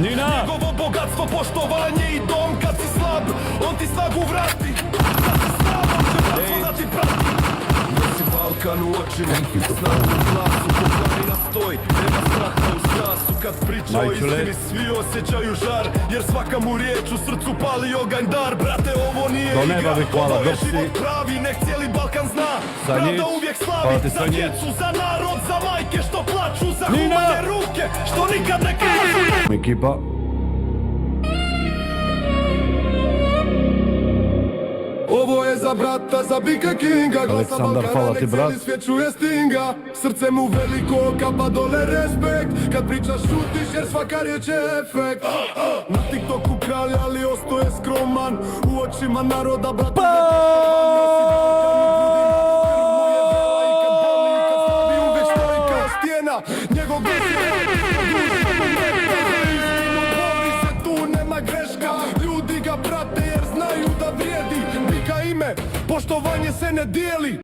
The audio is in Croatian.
Nina! Njegovo bogatstvo, poštovanje i dom kad si slab. On ti snagu vrati. Kad si slab, on će bratstvo da ti prati. Nosi Balkan u očima, snagu u glasu, poklani na stoj. Nema straha u strasu, kad priča o istini svi osjećaju žar. Jer svaka mu riječ u srcu pali oganj-dar. Brate, ovo nije igra, ovo je život pravi, nek cijeli Balkan zna. Pravda uvijek slavi, za djecu, za narod, za majke što plaču, za humane ruke, što nikad ne kažu. Ekipa. Ovo je za brata, za Bika Kinga. Aleksandar, hvala ti brat. Svijet čuje stinga. Srce mu veliko, kapa dole respekt. Kad pričaš šutiš jer svaka riječ je efekt. Na TikToku kralj, ali ostoje skroman. U očima naroda brata njegov glas je tu nema greška. Ljudi ga prate jer znaju da vrijedi. Bika ime, poštovanje se ne dijeli.